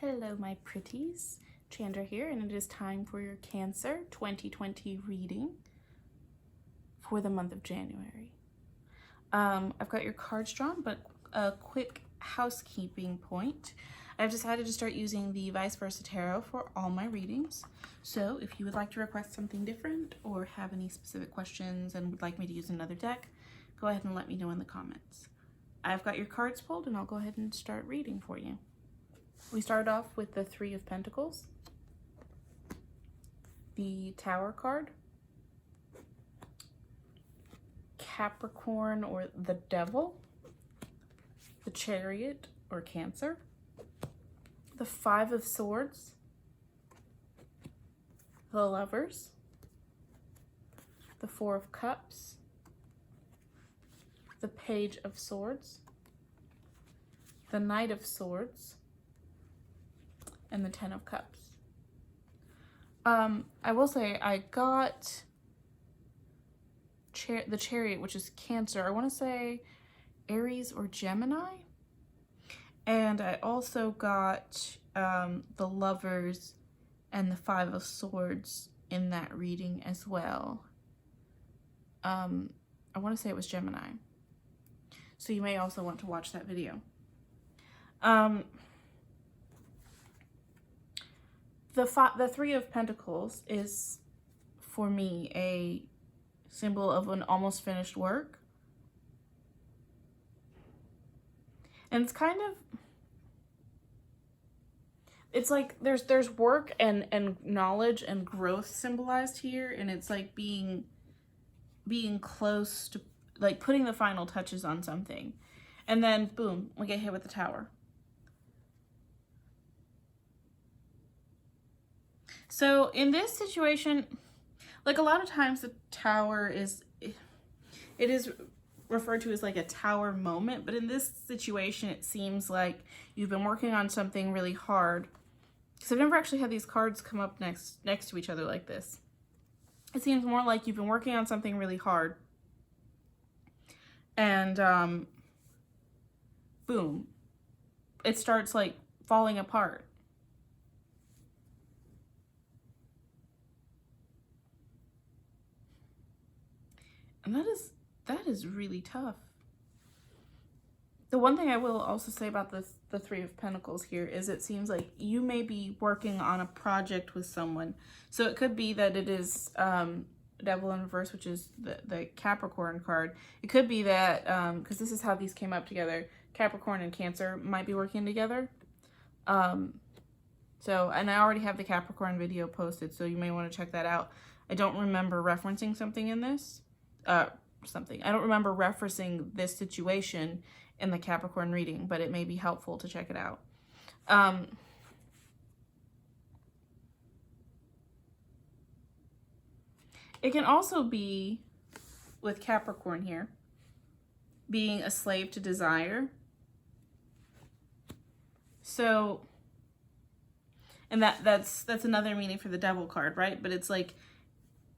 Hello my pretties, Chandra here, and it is time for your Cancer 2020 reading for the month of January. I've got your cards drawn, but a quick housekeeping point. I've decided to start using the Vice Versa Tarot for all my readings. So if you would like to request something different or have any specific questions and would like me to use another deck, go ahead and let me know in the comments. I've got your cards pulled and I'll go ahead and start reading for you. We start off with the Three of Pentacles, the Tower card, Capricorn or the Devil, the Chariot or Cancer, the Five of Swords, the Lovers, the Four of Cups, the Page of Swords, the Knight of Swords, and the Ten of Cups. I will say I got the Chariot, which is Cancer. I want to say Aries or Gemini. And I also got the Lovers and the Five of Swords in that reading as well. I want to say it was Gemini. So you may also want to watch that video. The Three of Pentacles is, for me, a symbol of an almost finished work. And it's kind of, it's like there's work and knowledge and growth symbolized here, and it's like being close to, like, putting the final touches on something. And then, boom, we get hit with the Tower. So in this situation, like, a lot of times the Tower is, it is referred to as like a tower moment, but in this situation it seems like you've been working on something really hard. Because I've never actually had these cards come up next to each other like this. It seems more like you've been working on something really hard, and boom, it starts like falling apart. And that is really tough. The one thing I will also say about the Three of Pentacles here is it seems like you may be working on a project with someone. So it could be that it is Devil in Reverse, which is the Capricorn card. It could be that, because this is how these came up together, Capricorn and Cancer might be working together. So, and I already have the Capricorn video posted, so you may want to check that out. I don't remember referencing something in this. I don't remember referencing this situation in the Capricorn reading, but it may be helpful to check it out. It can also be, with Capricorn here, being a slave to desire. So, and that's another meaning for the Devil card, right? But it's like,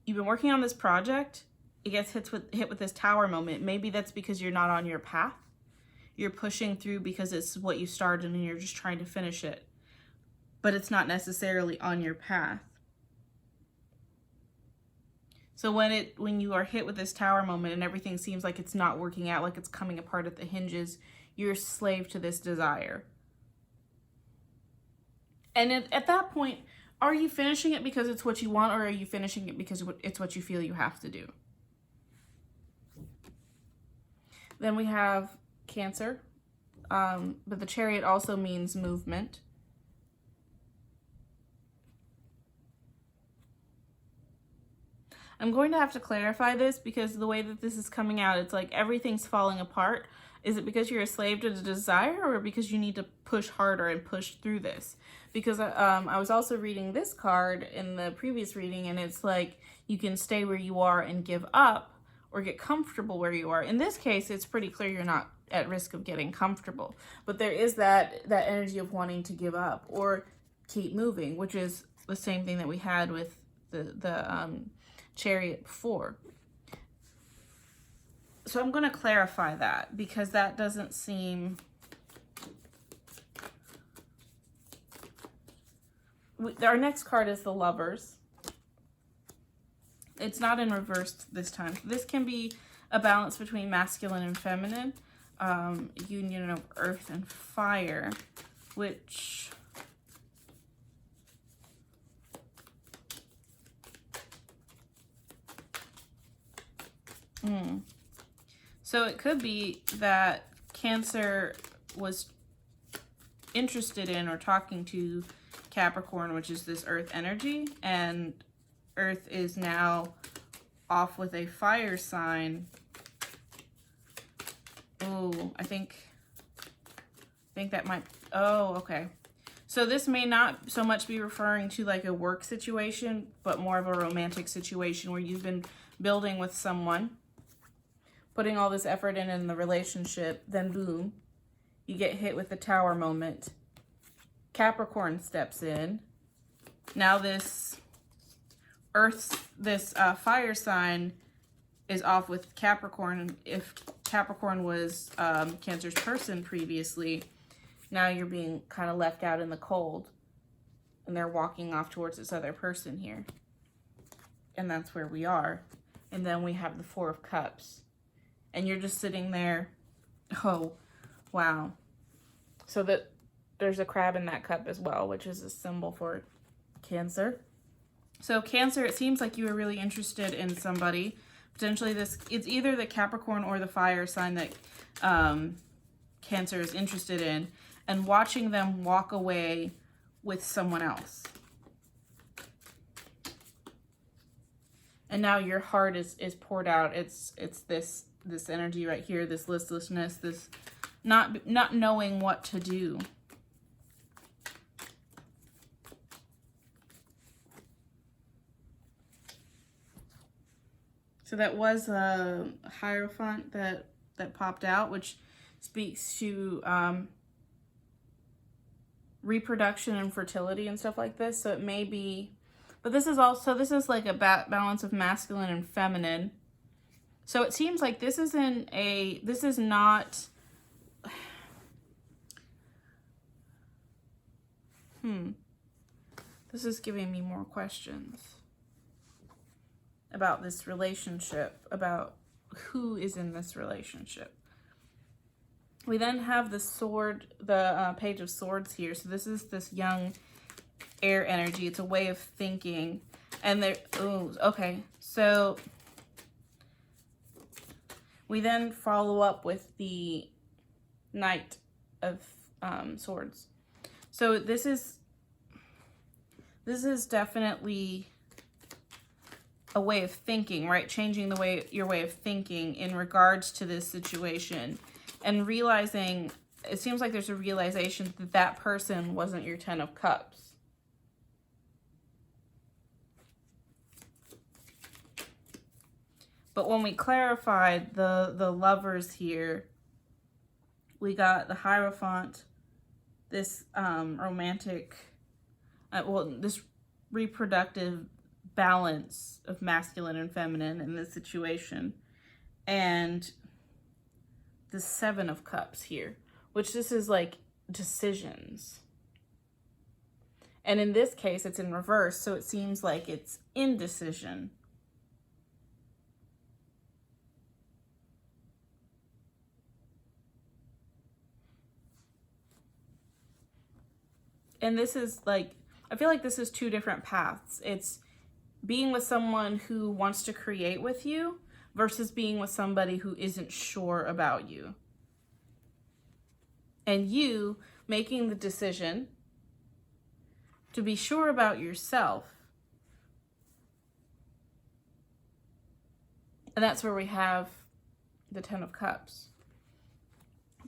you've been working on this project, it gets hit with this Tower moment. Maybe that's because you're not on your path. You're pushing through because it's what you started and you're just trying to finish it. But it's not necessarily on your path. So when you are hit with this Tower moment and everything seems like it's not working out, like it's coming apart at the hinges, you're a slave to this desire. And at that point, are you finishing it because it's what you want, or are you finishing it because it's what you feel you have to do? Then we have Cancer, but the Chariot also means movement. I'm going to have to clarify this because the way that this is coming out, it's like everything's falling apart. Is it because you're a slave to the desire, or because you need to push harder and push through this? Because I was also reading this card in the previous reading, and it's like you can stay where you are and give up, or get comfortable where you are. In this case, it's pretty clear you're not at risk of getting comfortable, but there is that energy of wanting to give up or keep moving, which is the same thing that we had with the Chariot before. So I'm going to clarify that, because that doesn't seem our next card is the Lovers. It's not in reverse this time. This can be a balance between masculine and feminine, union of earth and fire, which so it could be that Cancer was interested in or talking to Capricorn, which is this earth energy, and earth is now off with a fire sign. Oh, I think that might, oh, okay. So this may not so much be referring to like a work situation, but more of a romantic situation where you've been building with someone, putting all this effort in the relationship, then boom, you get hit with the Tower moment. Capricorn steps in. Now this fire sign is off with Capricorn. If Capricorn was Cancer's person previously, now you're being kind of left out in the cold, and they're walking off towards this other person here. And that's where we are. And then we have the Four of Cups. And you're just sitting there. Oh, wow. So that there's a crab in that cup as well, which is a symbol for Cancer. So Cancer, it seems like you were really interested in somebody. Potentially it's either the Capricorn or the fire sign that Cancer is interested in, and watching them walk away with someone else. And now your heart is poured out. It's this energy right here, this listlessness, this not knowing what to do. So that was a Hierophant that popped out, which speaks to reproduction and fertility and stuff like this. So it may be, but this is like a balance of masculine and feminine. So it seems like this is not, this is giving me more questions about this relationship, about who is in this relationship. We then have the Page of Swords here. So this is this young air energy. It's a way of thinking. And okay. So we then follow up with the Knight of Swords. So this is definitely a way of thinking, right? Changing your way of thinking in regards to this situation, and realizing, it seems like there's a realization that that person wasn't your Ten of Cups. But when we clarified the Lovers here, we got the Hierophant, this romantic, this reproductive balance of masculine and feminine in this situation, and the Seven of Cups here, which this is like decisions. And in this case, it's in reverse, so it seems like it's indecision. And this is like, I feel like this is two different paths. It's being with someone who wants to create with you versus being with somebody who isn't sure about you. And you making the decision to be sure about yourself. And that's where we have the Ten of Cups.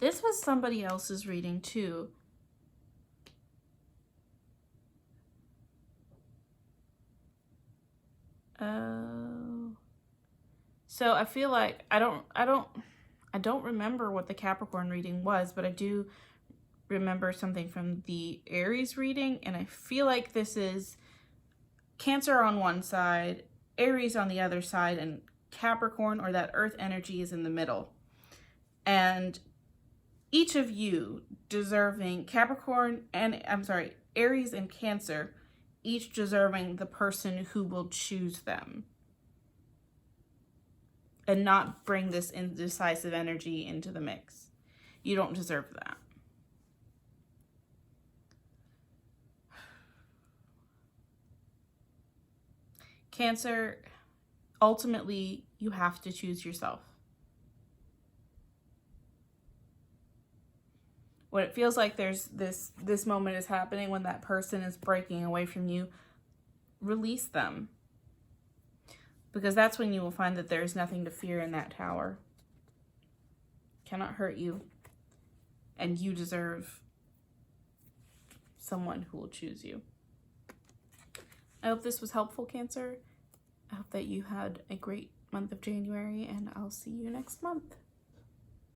This was somebody else's reading too. So I feel like I don't remember what the Capricorn reading was, but I do remember something from the Aries reading, and I feel like this is Cancer on one side, Aries on the other side, and Capricorn, or that earth energy, is in the middle. And each of you deserving Aries and Cancer, each deserving the person who will choose them and not bring this indecisive energy into the mix. You don't deserve that. Cancer, ultimately, you have to choose yourself. When it feels like there's this moment is happening, when that person is breaking away from you, release them. Because that's when you will find that there is nothing to fear in that tower. Cannot hurt you. And you deserve someone who will choose you. I hope this was helpful, Cancer. I hope that you had a great month of January, and I'll see you next month.